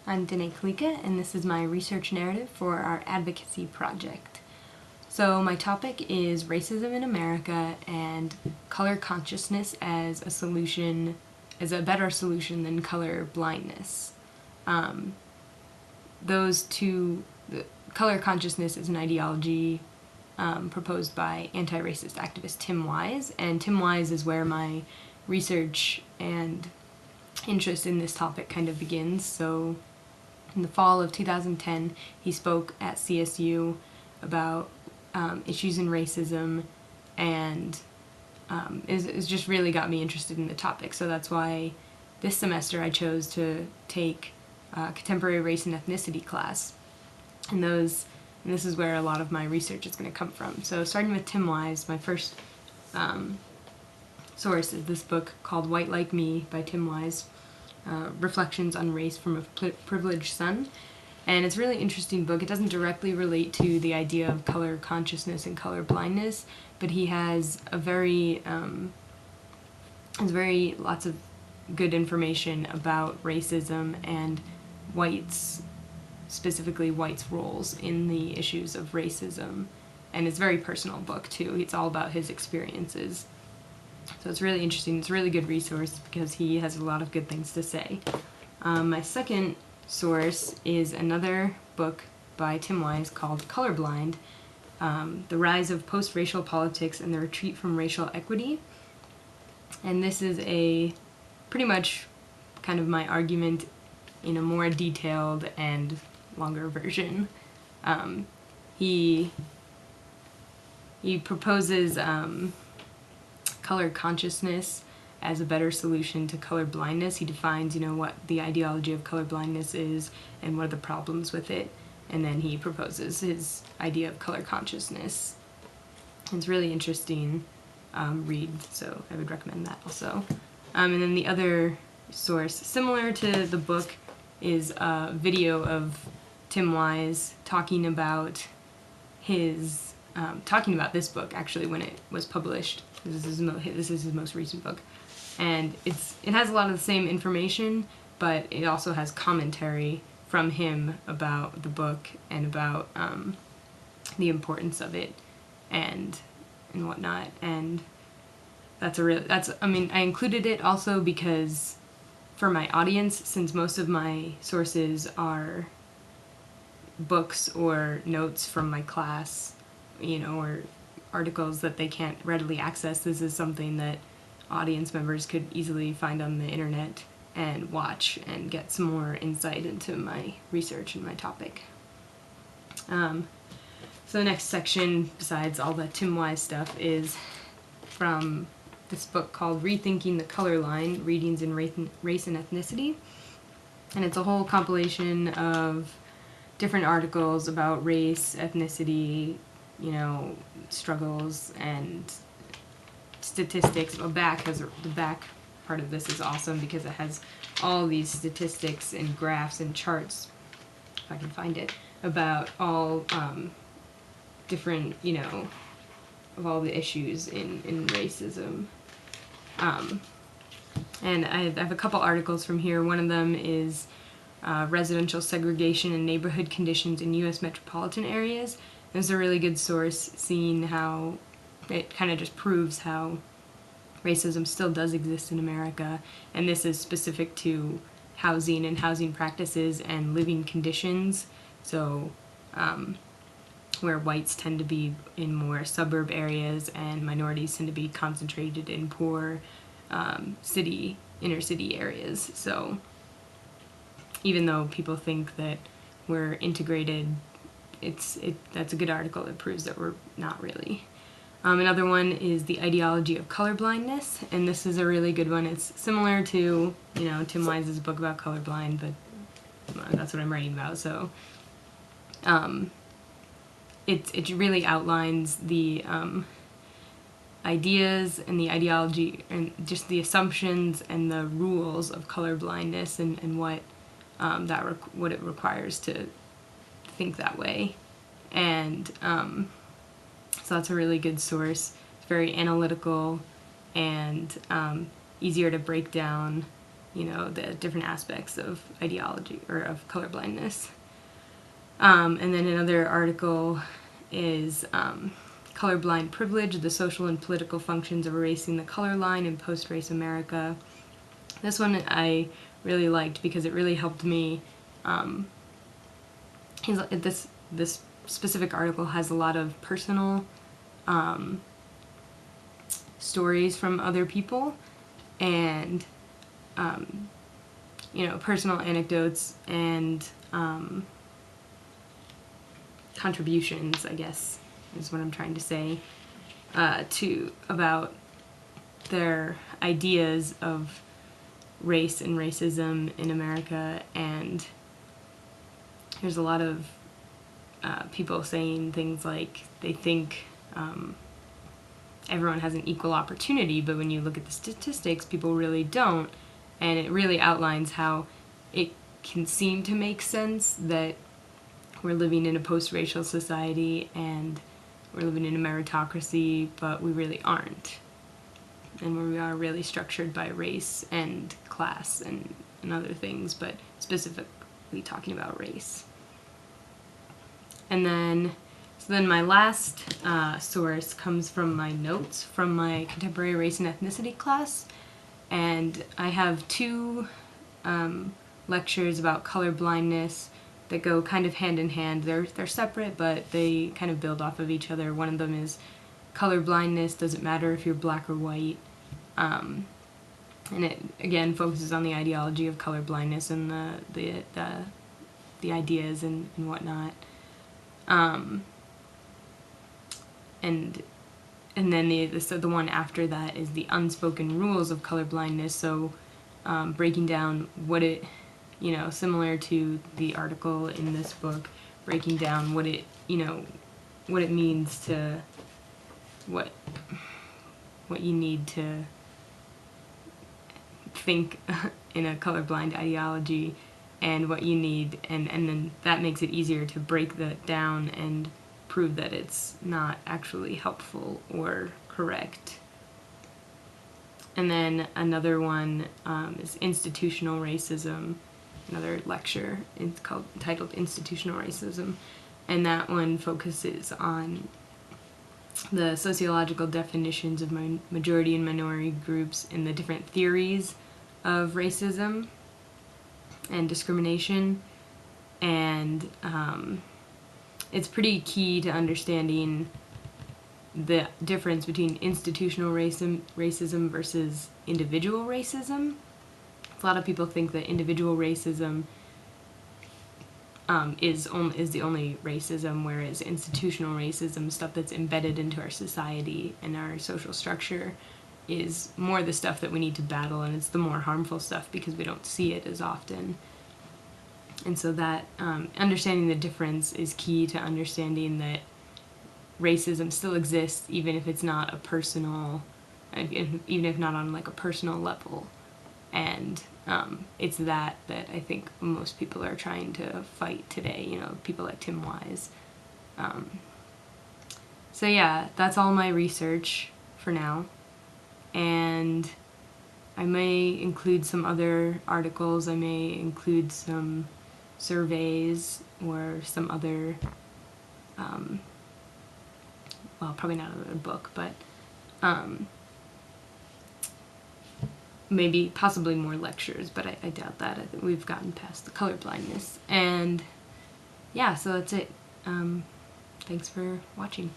I'm Danae Collicas, and this is my research narrative for our advocacy project. So my topic is racism in America and color consciousness as a solution, as a better solution than color blindness. Color consciousness is an ideology proposed by anti-racist activist Tim Wise, and Tim Wise is where my research and interest in this topic kind of begins. So in the fall of 2010, he spoke at CSU about issues in racism, and it's just really got me interested in the topic. So that's why this semester I chose to take contemporary race and ethnicity class. And this is where a lot of my research is going to come from. So starting with Tim Wise, my first source is this book called White Like Me by Tim Wise, Reflections on Race from a Privileged Son. And it's a really interesting book. It doesn't directly relate to the idea of color consciousness and color blindness, but he has lots of good information about racism and specifically whites' roles in the issues of racism. And it's a very personal book too. It's all about his experiences. So it's really interesting. It's a really good resource because he has a lot of good things to say. My second source is another book by Tim Wise called Colorblind, The Rise of Post-Racial Politics and the Retreat from Racial Equity. And this is pretty much kind of my argument in a more detailed and longer version. He proposes color consciousness as a better solution to color blindness. He defines, what the ideology of color blindness is and what are the problems with it, and then he proposes his idea of color consciousness. It's a really interesting read, so I would recommend that also. And then the other source, similar to the book, is a video of Tim Wise talking about this book, actually, when it was published. This is his most recent book. And it has a lot of the same information, but it also has commentary from him about the book and about the importance of it and whatnot. And I included it also because for my audience, since most of my sources are books or notes from my class, or articles that they can't readily access, this is something that audience members could easily find on the internet and watch and get some more insight into my research and my topic. So the next section, besides all the Tim Wise stuff, is from this book called Rethinking the Color Line, Readings in Race and Ethnicity. And it's a whole compilation of different articles about race, ethnicity, struggles and statistics. The back part of this is awesome because it has all these statistics and graphs and charts, if I can find it, about all different, of all the issues in racism. And I have a couple articles from here. One of them is Residential Segregation and Neighborhood Conditions in U.S. Metropolitan Areas. It's a really good source, seeing how it kind of just proves how racism still does exist in America, and this is specific to housing and housing practices and living conditions. So where whites tend to be in more suburb areas and minorities tend to be concentrated in poor inner city areas. So even though people think that we're integrated, that's a good article that proves that we're not really. Another one is The Ideology of Colorblindness, and this is a really good one. It's similar to, Tim Wise's book about colorblind, but that's what I'm writing about. So it really outlines the ideas and the ideology and just the assumptions and the rules of colorblindness and what it requires to think that way. And so that's a really good source. It's very analytical and easier to break down, the different aspects of ideology or of colorblindness. And then another article is Colorblind Privilege, the Social and Political Functions of Erasing the Color Line in Post-Race America. This one I really liked because it really helped me. This specific article has a lot of personal stories from other people and personal anecdotes and contributions, I guess is what I'm trying to say, about their ideas of race and racism in America. And there's a lot of people saying things like they think everyone has an equal opportunity, but when you look at the statistics, people really don't. And it really outlines how it can seem to make sense that we're living in a post-racial society and we're living in a meritocracy, but we really aren't. And we are really structured by race and class and other things, but specifically talking about race. And then, my last source comes from my notes from my contemporary race and ethnicity class. And I have two lectures about colorblindness that go kind of hand in hand. They're separate, but they kind of build off of each other. One of them is colorblindness, doesn't matter if you're black or white. And it, again, focuses on the ideology of colorblindness and the ideas and whatnot. And then the one after that is the unspoken rules of colorblindness, so breaking down what it, similar to the article in this book, breaking down what it, what it means to, what you need to think in a colorblind ideology, and what you need, and then that makes it easier to break that down and prove that it's not actually helpful or correct. And then another one is institutional racism, another lecture. It's titled Institutional Racism, and that one focuses on the sociological definitions of majority and minority groups and the different theories of racism and discrimination. And it's pretty key to understanding the difference between institutional racism versus individual racism. A lot of people think that individual racism is the only racism, whereas institutional racism, stuff that's embedded into our society and our social structure, is more the stuff that we need to battle, and it's the more harmful stuff because we don't see it as often. And so that understanding the difference is key to understanding that racism still exists, even if it's not a personal, even if not on like a personal level. And it's that I think most people are trying to fight today, people like Tim Wise. So yeah, that's all my research for now. And I may include some other articles, I may include some surveys or some other, well, probably not another book, but maybe possibly more lectures, but I doubt that. I think we've gotten past the colorblindness. And yeah, so that's it. Thanks for watching.